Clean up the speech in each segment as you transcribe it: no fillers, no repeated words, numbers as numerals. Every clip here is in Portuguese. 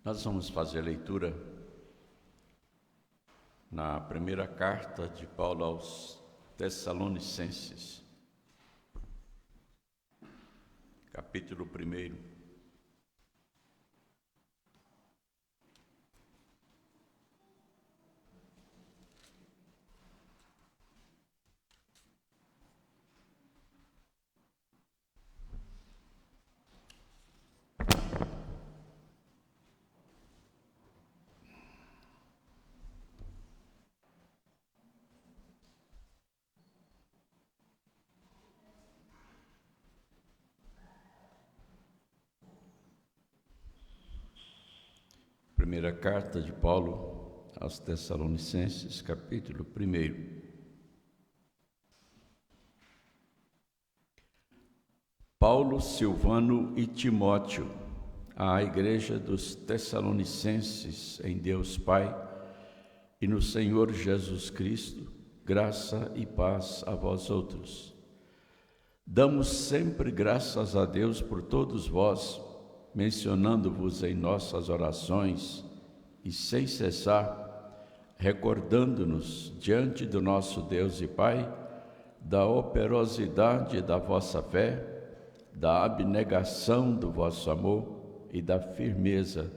Nós vamos fazer a leitura na primeira carta de Paulo aos Tessalonicenses, capítulo 1. Primeira carta de Paulo aos Tessalonicenses, capítulo 1. Paulo, Silvano e Timóteo, à igreja dos Tessalonicenses, em Deus Pai e no Senhor Jesus Cristo, graça e paz a vós outros. Damos sempre graças a Deus por todos vós, mencionando-vos em nossas orações e sem cessar, recordando-nos diante do nosso Deus e Pai da operosidade da vossa fé, da abnegação do vosso amor e da firmeza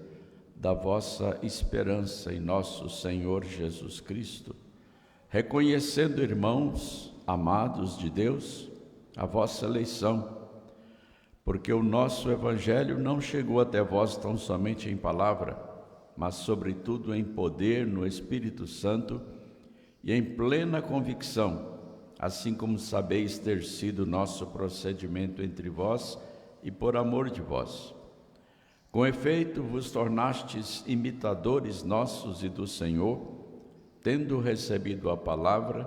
da vossa esperança em nosso Senhor Jesus Cristo, reconhecendo, irmãos amados de Deus, a vossa eleição, porque o nosso Evangelho não chegou até vós tão somente em palavra, mas sobretudo em poder no Espírito Santo e em plena convicção, assim como sabeis ter sido nosso procedimento entre vós e por amor de vós. Com efeito, vos tornastes imitadores nossos e do Senhor, tendo recebido a palavra,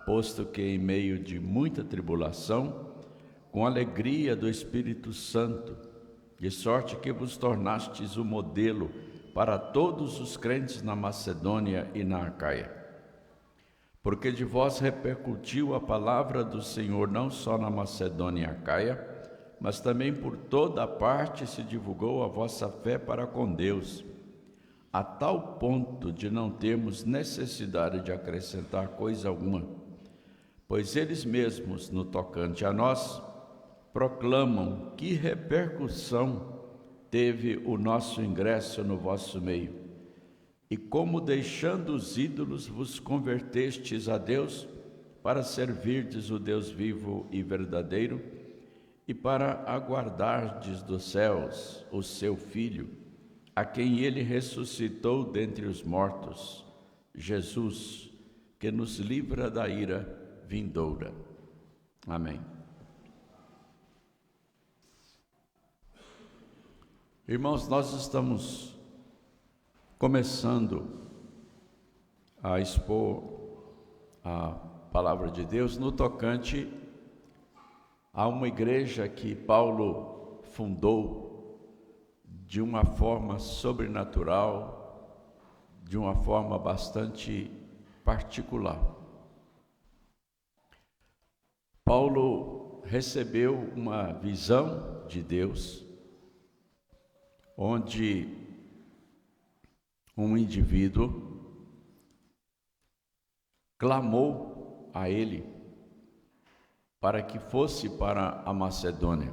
posto que em meio de muita tribulação, com alegria do Espírito Santo, de sorte que vos tornastes o modelo para todos os crentes na Macedônia e na Acaia. Porque de vós repercutiu a palavra do Senhor não só na Macedônia e Acaia, mas também por toda a parte se divulgou a vossa fé para com Deus, a tal ponto de não termos necessidade de acrescentar coisa alguma, pois eles mesmos, no tocante a nós, proclamam que repercussão teve o nosso ingresso no vosso meio, e como deixando os ídolos vos convertestes a Deus para servirdes o Deus vivo e verdadeiro e para aguardardes dos céus o seu Filho, a quem ele ressuscitou dentre os mortos, Jesus, que nos livra da ira vindoura. Amém. Irmãos, nós estamos começando a expor a palavra de Deus no tocante a uma igreja que Paulo fundou de uma forma sobrenatural, de uma forma bastante particular. Paulo recebeu uma visão de Deus, onde um indivíduo clamou a ele para que fosse para a Macedônia.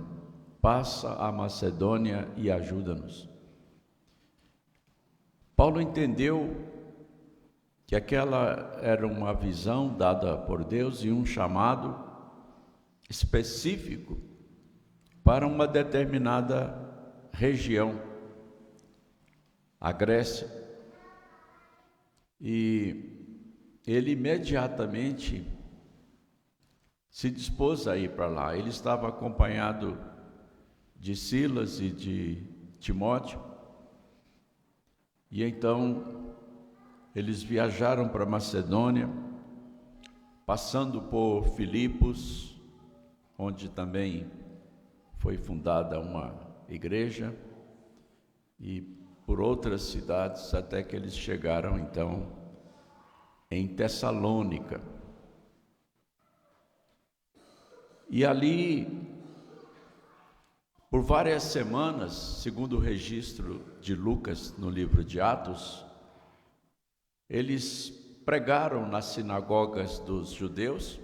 Passa a Macedônia e ajuda-nos. Paulo entendeu que aquela era uma visão dada por Deus e um chamado específico para uma determinada região, a Grécia, e ele imediatamente se dispôs a ir para lá. Ele estava acompanhado de Silas e de Timóteo, e então eles viajaram para Macedônia, passando por Filipos, onde também foi fundada uma igreja, e por outras cidades, até que eles chegaram então em Tessalônica. E ali Por várias semanas, segundo o registro de Lucas no livro de Atos, eles pregaram nas sinagogas dos judeus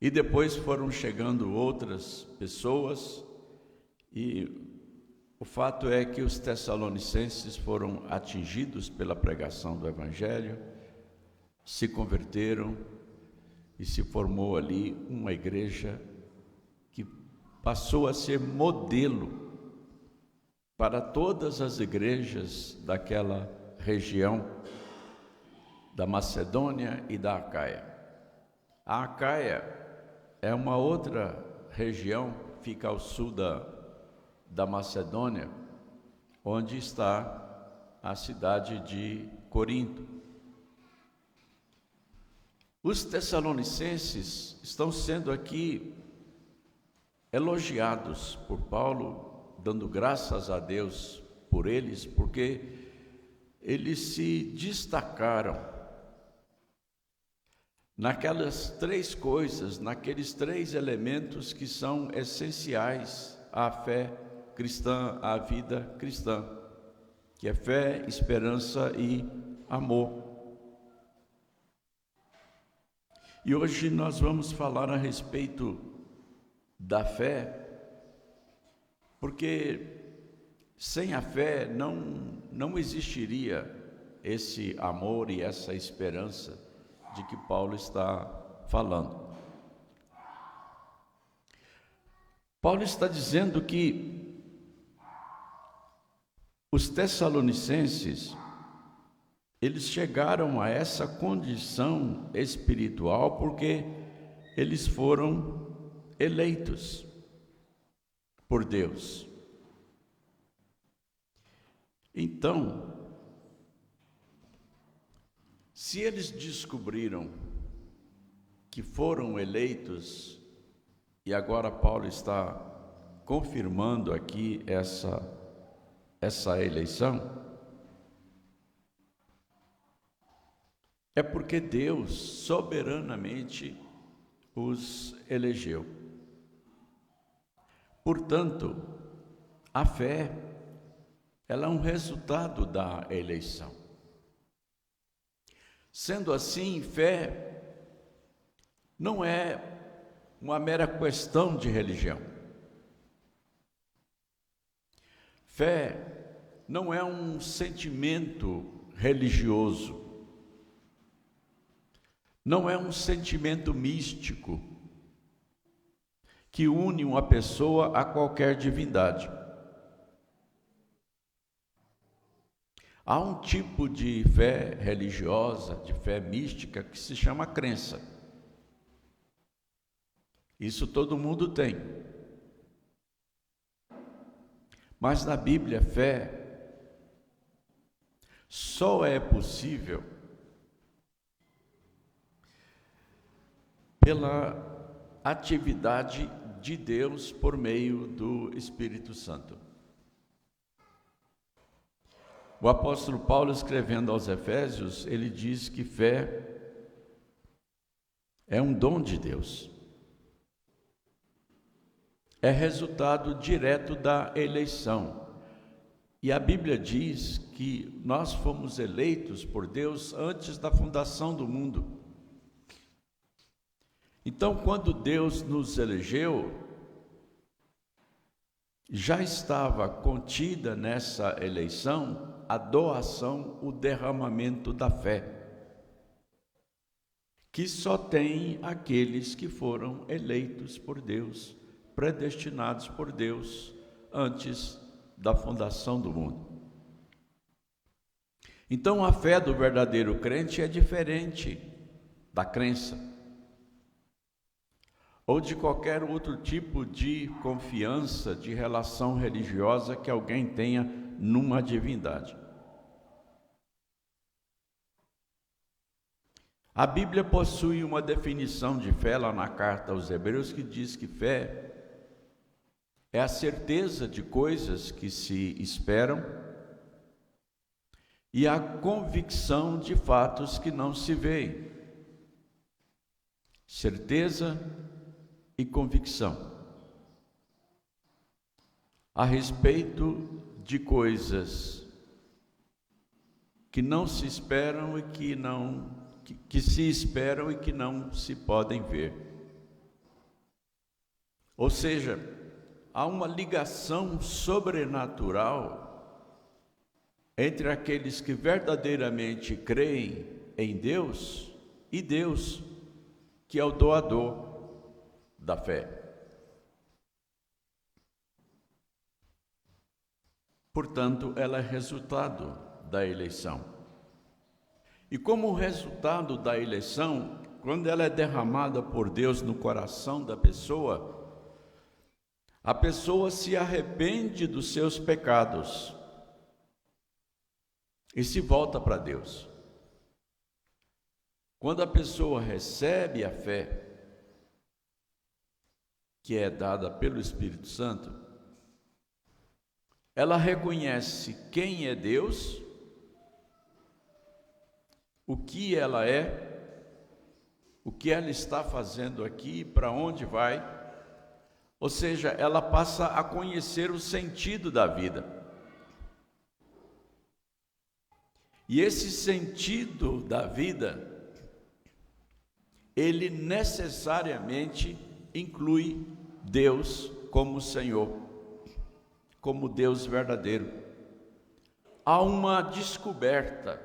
e depois foram chegando outras pessoas, e o fato é que os tessalonicenses foram atingidos pela pregação do Evangelho, se converteram e se formou ali uma igreja que passou a ser modelo para todas as igrejas daquela região da Macedônia e da Acaia. A Acaia é uma outra região, fica ao sul da Macedônia, onde está a cidade de Corinto. Os tessalonicenses estão sendo aqui elogiados por Paulo, dando graças a Deus por eles, porque eles se destacaram naquelas três coisas, naqueles três elementos que são essenciais à fé cristã, à vida cristã, que é fé, esperança e amor. E hoje nós vamos falar a respeito da fé, porque sem a fé não existiria esse amor e essa esperança de que Paulo está falando. Paulo está dizendo que os tessalonicenses, eles chegaram a essa condição espiritual porque eles foram eleitos por Deus. Então, se eles descobriram que foram eleitos, e agora Paulo está confirmando aqui essa eleição, é porque Deus soberanamente os elegeu. Portanto, a fé, ela é um resultado da eleição. Sendo assim, fé não é uma mera questão de religião. Fé não é um sentimento religioso. Não é um sentimento místico que une uma pessoa a qualquer divindade. Há um tipo de fé religiosa, de fé mística, que se chama crença. Isso todo mundo tem. Mas na Bíblia, fé só é possível pela atividade de Deus por meio do Espírito Santo. O apóstolo Paulo, escrevendo aos Efésios, ele diz que fé é um dom de Deus. É resultado direto da eleição. E a Bíblia diz que nós fomos eleitos por Deus antes da fundação do mundo. Então, quando Deus nos elegeu, já estava contida nessa eleição a doação, o derramamento da fé, que só tem aqueles que foram eleitos por Deus, predestinados por Deus antes da fundação do mundo. Então, a fé do verdadeiro crente é diferente da crença ou de qualquer outro tipo de confiança, de relação religiosa que alguém tenha numa divindade. A Bíblia possui uma definição de fé lá na carta aos Hebreus que diz que fé é a certeza de coisas que se esperam e a convicção de fatos que não se veem. Certeza e convicção. a respeito de coisas que não se esperam e que se esperam e que não se podem ver. Ou seja, há uma ligação sobrenatural entre aqueles que verdadeiramente creem em Deus e Deus, que é o doador da fé. Portanto, ela é resultado da eleição. E como resultado da eleição, quando ela é derramada por Deus no coração da pessoa, a pessoa se arrepende dos seus pecados e se volta para Deus. Quando a pessoa recebe a fé, que é dada pelo Espírito Santo, ela reconhece quem é Deus, o que ela é, o que ela está fazendo aqui, para onde vai. Ou seja, ela passa a conhecer o sentido da vida. E esse sentido da vida, ele necessariamente inclui Deus como Senhor, como Deus verdadeiro. Há uma descoberta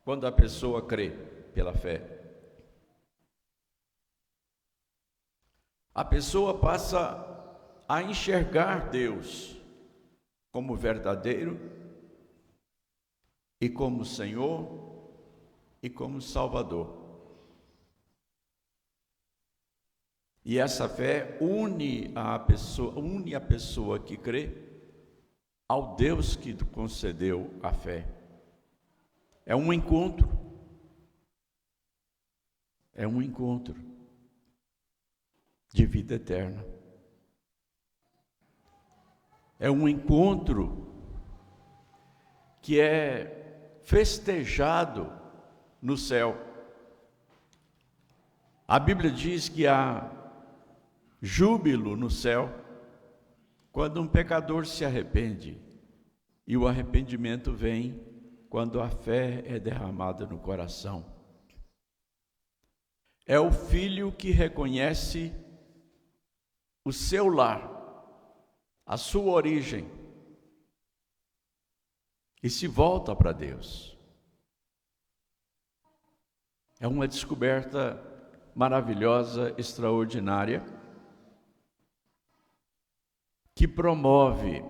quando a pessoa crê pela fé. A pessoa passa a enxergar Deus como verdadeiro e como Senhor e como Salvador. E essa fé une a pessoa que crê ao Deus que concedeu a fé. É um encontro. É um encontro de vida eterna. É um encontro que é festejado no céu. A Bíblia diz que há júbilo no céu quando um pecador se arrepende, e o arrependimento vem quando a fé é derramada no coração. É o filho que reconhece o seu lar, a sua origem, e se volta para Deus. É uma descoberta maravilhosa, extraordinária, que promove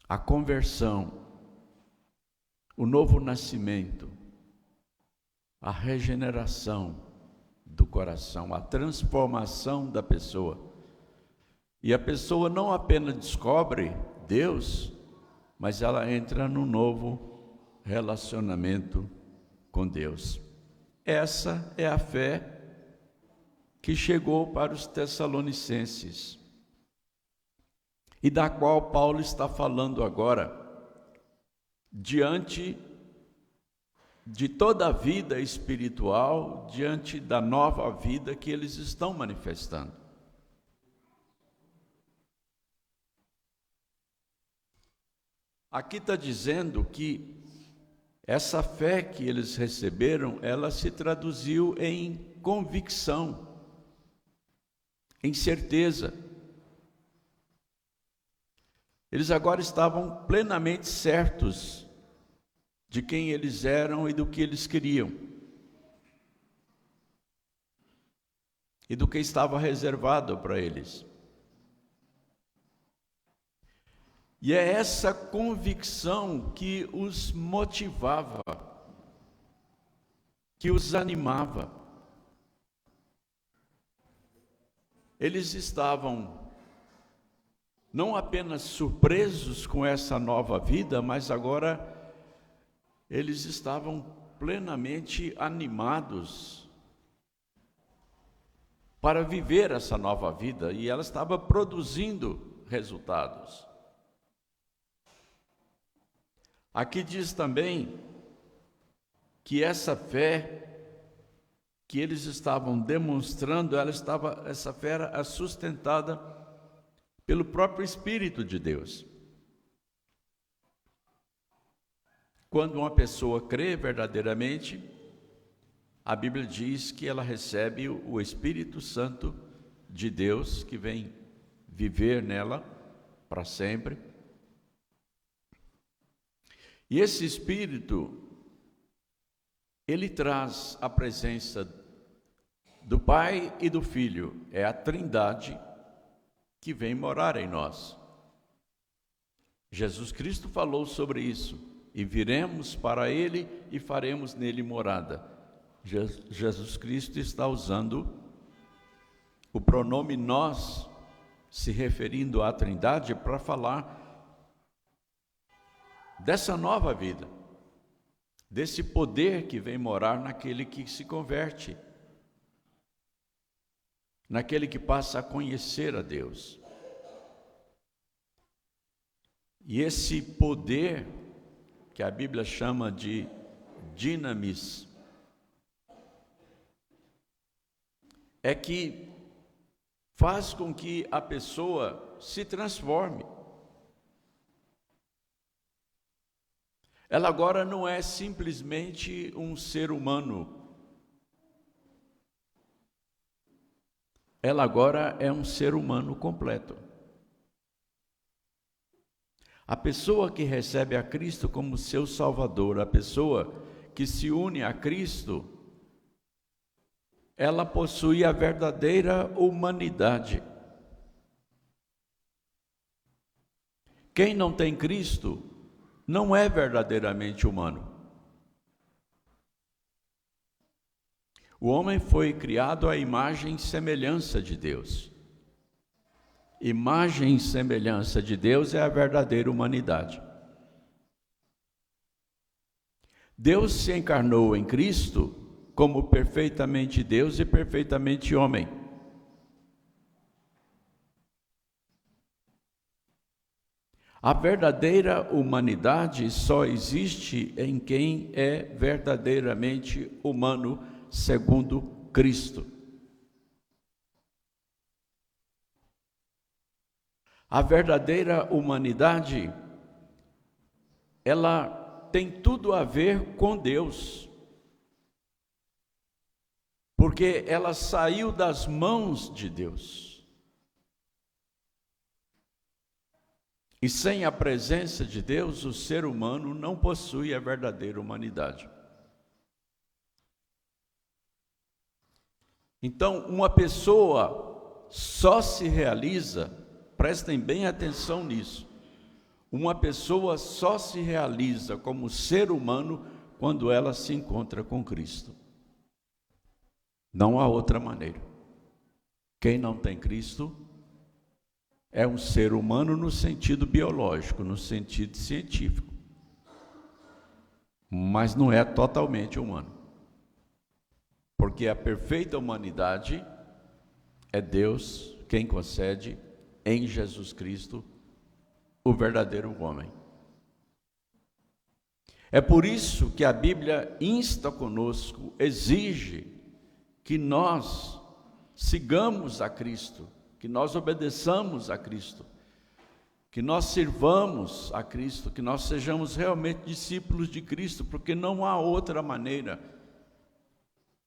a conversão, o novo nascimento, a regeneração do coração, a transformação da pessoa. E a pessoa não apenas descobre Deus, mas ela entra num novo relacionamento com Deus. Essa é a fé que chegou para os Tessalonicenses, e da qual Paulo está falando agora, diante de toda a vida espiritual, diante da nova vida que eles estão manifestando. Aqui está dizendo que essa fé que eles receberam, ela se traduziu em convicção, em certeza. Eles agora estavam plenamente certos de quem eles eram e do que eles queriam, e do que estava reservado para eles. E é essa convicção que os motivava, que os animava. Eles estavam não apenas surpresos com essa nova vida, mas agora eles estavam plenamente animados para viver essa nova vida, e ela estava produzindo resultados. Aqui diz também que essa fé que eles estavam demonstrando, essa fé era sustentada pelo próprio Espírito de Deus. Quando uma pessoa crê verdadeiramente, a Bíblia diz que ela recebe o Espírito Santo de Deus, que vem viver nela para sempre. E esse Espírito, ele traz a presença do Pai e do Filho, é a Trindade que vem morar em nós. Jesus Cristo falou sobre isso, e viremos para Ele e faremos nele morada. Jesus Cristo está usando o pronome nós, se referindo à Trindade, para falar dessa nova vida, desse poder que vem morar naquele que se converte, naquele que passa a conhecer a Deus. E esse poder, que a Bíblia chama de dinamis, é que faz com que a pessoa se transforme. Ela agora não é simplesmente um ser humano. Ela agora é um ser humano completo. A pessoa que recebe a Cristo como seu Salvador, a pessoa que se une a Cristo, ela possui a verdadeira humanidade. Quem não tem Cristo não é verdadeiramente humano. O homem foi criado à imagem e semelhança de Deus. Imagem e semelhança de Deus é a verdadeira humanidade. Deus se encarnou em Cristo como perfeitamente Deus e perfeitamente homem. A verdadeira humanidade só existe em quem é verdadeiramente humano, segundo Cristo. A verdadeira humanidade, ela tem tudo a ver com Deus, porque ela saiu das mãos de Deus. E sem a presença de Deus, o ser humano não possui a verdadeira humanidade. Então, uma pessoa só se realiza, prestem bem atenção nisso, uma pessoa só se realiza como ser humano quando ela se encontra com Cristo. Não há outra maneira. Quem não tem Cristo é um ser humano no sentido biológico, no sentido científico, mas não é totalmente humano, porque a perfeita humanidade é Deus quem concede em Jesus Cristo o verdadeiro homem. É por isso que a Bíblia insta conosco, exige que nós sigamos a Cristo, que nós obedeçamos a Cristo, que nós sirvamos a Cristo, que nós sejamos realmente discípulos de Cristo, porque não há outra maneira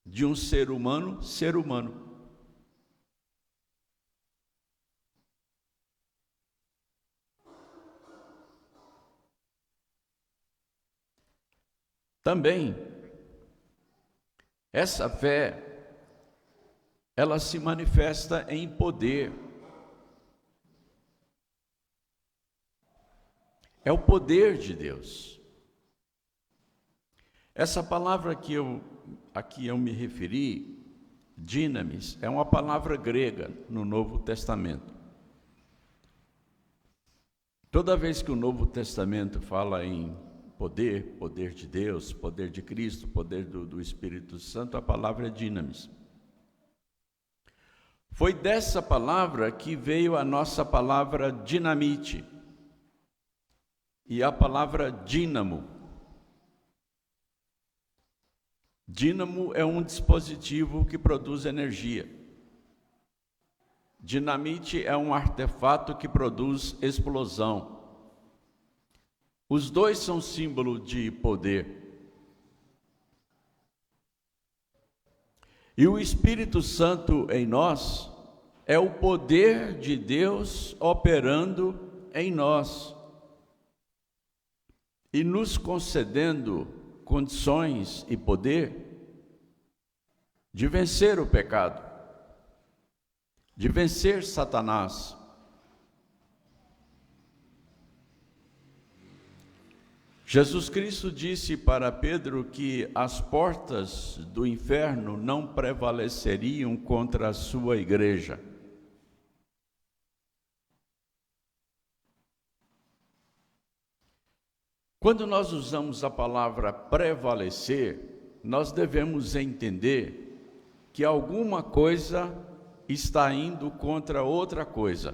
de um ser humano ser humano. Também, essa fé, ela se manifesta em poder. É o poder de Deus. Essa palavra que aqui eu me referi, dinamis, é uma palavra grega no Novo Testamento. Toda vez que o Novo Testamento fala em poder, poder de Deus, poder de Cristo, poder do Espírito Santo, a palavra é dinamis. Foi dessa palavra que veio a nossa palavra dinamite e a palavra dínamo. Dínamo é um dispositivo que produz energia. Dinamite é um artefato que produz explosão. Os dois são símbolo de poder. E o Espírito Santo em nós é o poder de Deus operando em nós e nos concedendo condições e poder de vencer o pecado, de vencer Satanás. Jesus Cristo disse para Pedro que as portas do inferno não prevaleceriam contra a sua igreja. Quando nós usamos a palavra prevalecer, nós devemos entender que alguma coisa está indo contra outra coisa,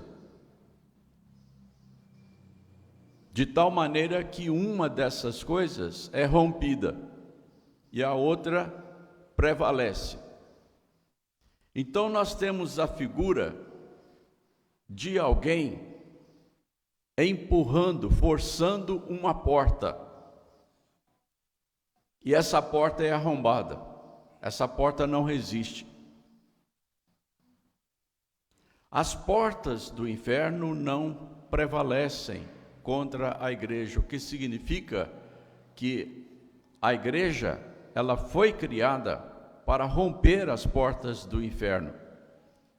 de tal maneira que uma dessas coisas é rompida e a outra prevalece. Então nós temos a figura de alguém empurrando, forçando uma porta. E essa porta é arrombada. Essa porta não resiste. As portas do inferno não prevalecem contra a igreja, o que significa que a igreja, ela foi criada para romper as portas do inferno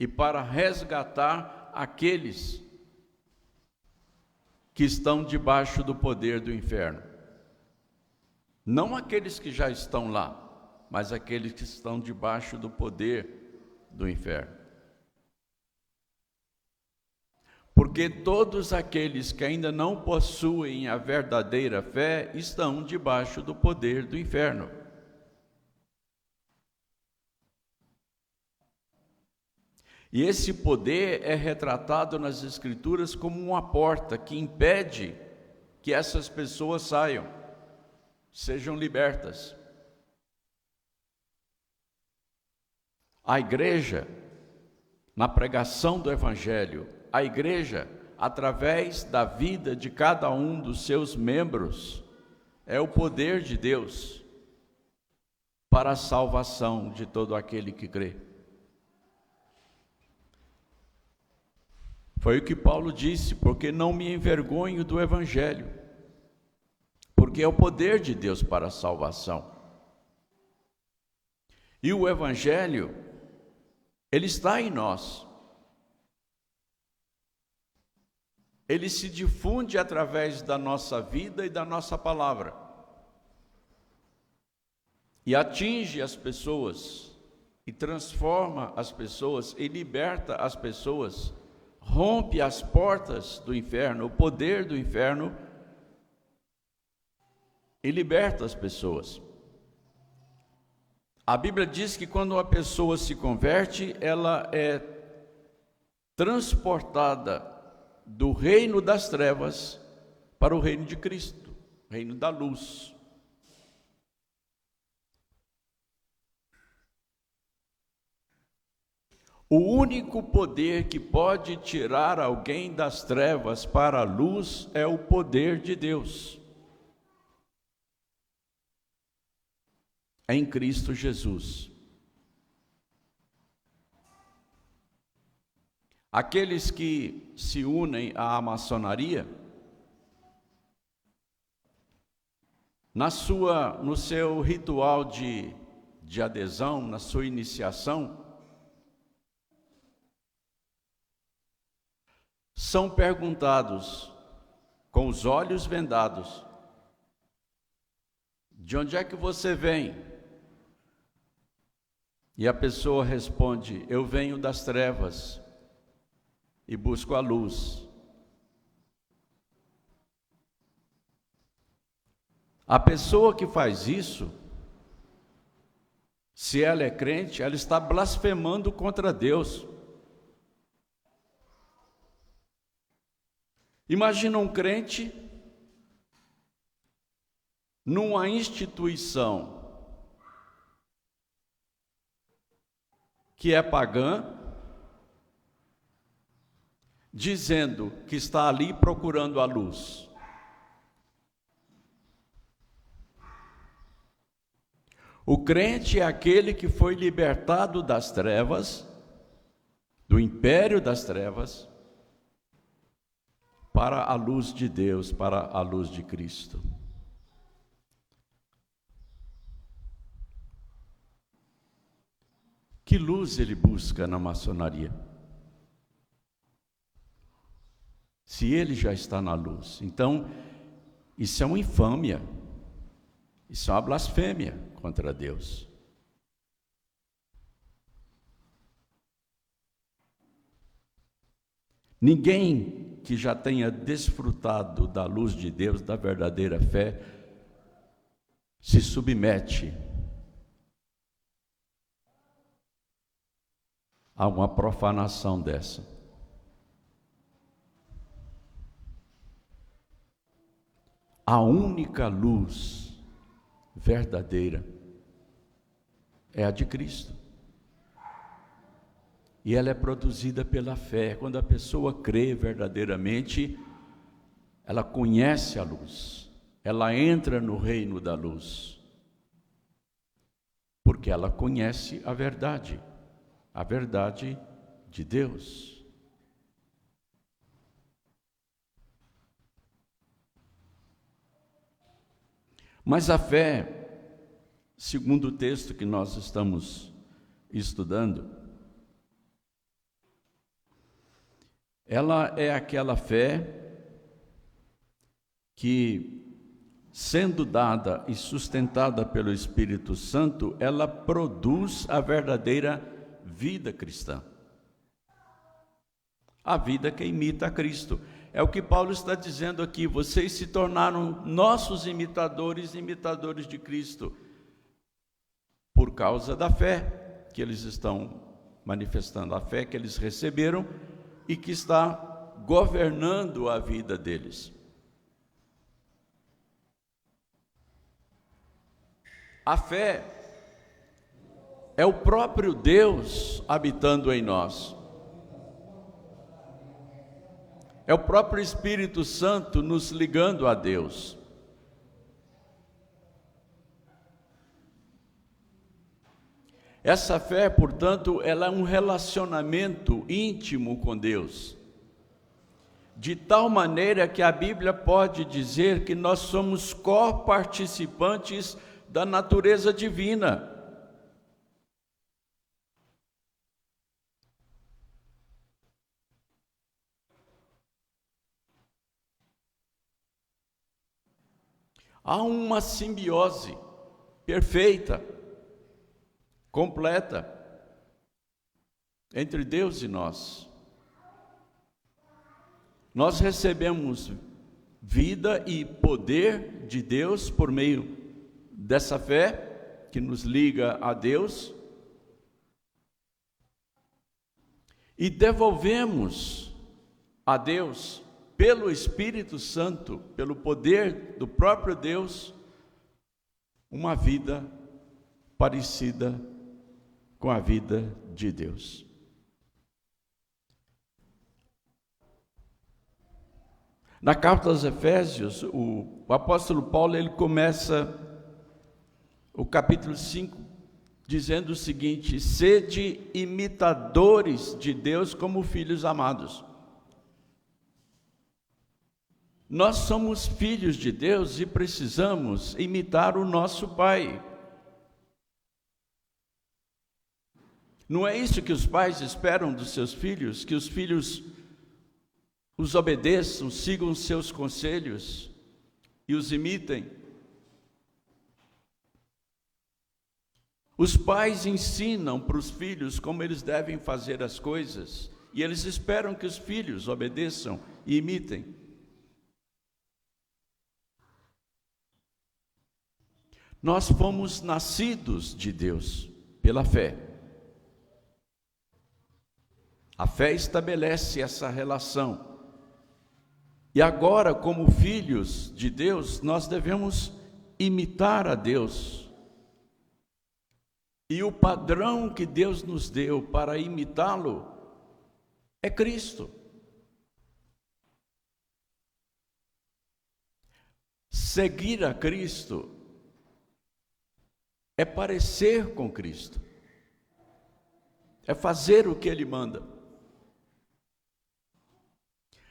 e para resgatar aqueles que estão debaixo do poder do inferno. Não aqueles que já estão lá, mas aqueles que estão debaixo do poder do inferno. Porque todos aqueles que ainda não possuem a verdadeira fé estão debaixo do poder do inferno. E esse poder é retratado nas Escrituras como uma porta que impede que essas pessoas saiam, sejam libertas. A igreja, na pregação do Evangelho, a igreja, através da vida de cada um dos seus membros, é o poder de Deus para a salvação de todo aquele que crê. Foi o que Paulo disse, porque não me envergonho do Evangelho, porque é o poder de Deus para a salvação. E o Evangelho, ele está em nós. Ele se difunde através da nossa vida e da nossa palavra. E atinge as pessoas, e transforma as pessoas, e liberta as pessoas, rompe as portas do inferno, o poder do inferno, e liberta as pessoas. A Bíblia diz que quando uma pessoa se converte, ela é transportada do reino das trevas para o reino de Cristo, reino da luz. O único poder que pode tirar alguém das trevas para a luz é o poder de Deus. Em Cristo Jesus. Aqueles que se unem à maçonaria, no seu ritual de adesão, na sua iniciação, são perguntados, com os olhos vendados, de onde é que você vem? E a pessoa responde, eu venho das trevas e busco a luz. A pessoa que faz isso, se ela é crente, ela está blasfemando contra Deus. Imagina um crente numa instituição que é pagã, dizendo que está ali procurando a luz. O crente é aquele que foi libertado das trevas, do império das trevas, para a luz de Deus, para a luz de Cristo. Que luz ele busca na maçonaria? Se ele já está na luz. Então, isso é uma infâmia, isso é uma blasfêmia contra Deus. Ninguém que já tenha desfrutado da luz de Deus, da verdadeira fé, se submete a uma profanação dessa. A única luz verdadeira é a de Cristo. E ela é produzida pela fé. Quando a pessoa crê verdadeiramente, ela conhece a luz, ela entra no reino da luz, porque ela conhece a verdade de Deus. Mas a fé, segundo o texto que nós estamos estudando, ela é aquela fé que, sendo dada e sustentada pelo Espírito Santo, ela produz a verdadeira vida cristã. A vida que imita a Cristo. É o que Paulo está dizendo aqui: vocês se tornaram nossos imitadores, imitadores de Cristo, por causa da fé que eles estão manifestando, a fé que eles receberam e que está governando a vida deles. A fé é o próprio Deus habitando em nós. É o próprio Espírito Santo nos ligando a Deus. Essa fé, portanto, ela é um relacionamento íntimo com Deus, de tal maneira que a Bíblia pode dizer que nós somos coparticipantes da natureza divina. Há uma simbiose perfeita, completa, entre Deus e nós. Nós recebemos vida e poder de Deus por meio dessa fé que nos liga a Deus, e devolvemos a Deus, pelo Espírito Santo, pelo poder do próprio Deus, uma vida parecida com a vida de Deus. Na carta aos Efésios, o apóstolo Paulo, ele começa o capítulo 5 dizendo o seguinte: sede imitadores de Deus como filhos amados. Nós somos filhos de Deus e precisamos imitar o nosso Pai. Não é isso que os pais esperam dos seus filhos? Que os filhos os obedeçam, sigam os seus conselhos e os imitem? Os pais ensinam para os filhos como eles devem fazer as coisas, e eles esperam que os filhos obedeçam e imitem. Nós fomos nascidos de Deus pela fé. A fé estabelece essa relação. E agora, como filhos de Deus, nós devemos imitar a Deus. E o padrão que Deus nos deu para imitá-lo é Cristo. Seguir a Cristo é parecer com Cristo, é fazer o que Ele manda.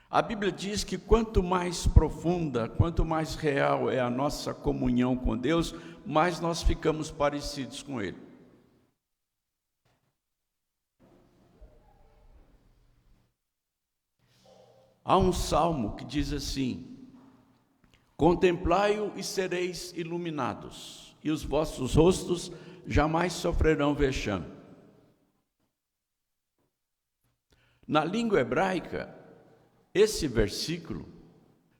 A Bíblia diz que quanto mais profunda, quanto mais real é a nossa comunhão com Deus, mais nós ficamos parecidos com Ele. Há um salmo que diz assim: contemplai-o e sereis iluminados, e os vossos rostos jamais sofrerão vexame. Na língua hebraica, esse versículo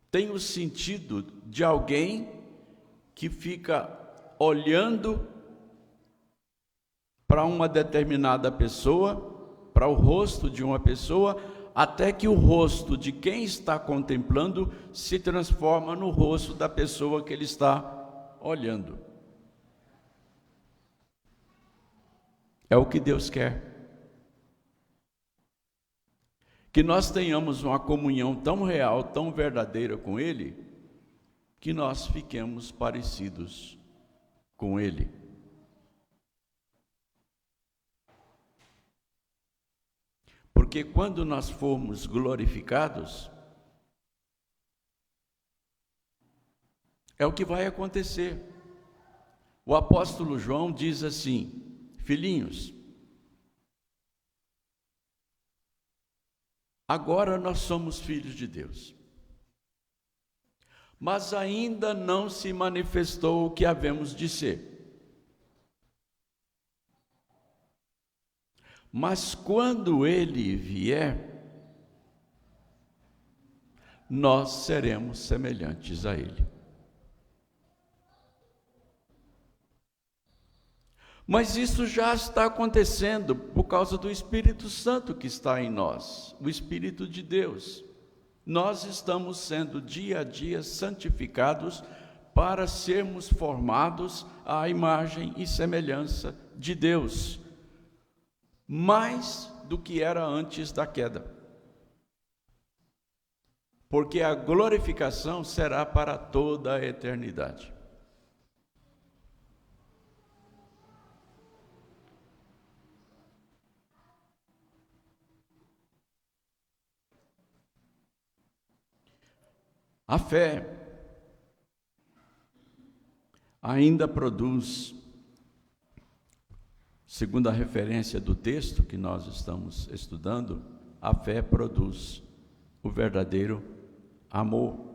tem o sentido de alguém que fica olhando para uma determinada pessoa, para o rosto de uma pessoa, até que o rosto de quem está contemplando se transforma no rosto da pessoa que ele está olhando. É o que Deus quer. Que nós tenhamos uma comunhão tão real, tão verdadeira com Ele, que nós fiquemos parecidos com Ele. Porque quando nós formos glorificados, é o que vai acontecer. O apóstolo João diz assim: filhinhos, agora nós somos filhos de Deus, mas ainda não se manifestou o que havemos de ser. Mas quando Ele vier, nós seremos semelhantes a Ele. Mas isso já está acontecendo por causa do Espírito Santo que está em nós, o Espírito de Deus. Nós estamos sendo dia a dia santificados para sermos formados à imagem e semelhança de Deus, mais do que era antes da queda. Porque a glorificação será para toda a eternidade. A fé ainda produz, segundo a referência do texto que nós estamos estudando, a fé produz o verdadeiro amor.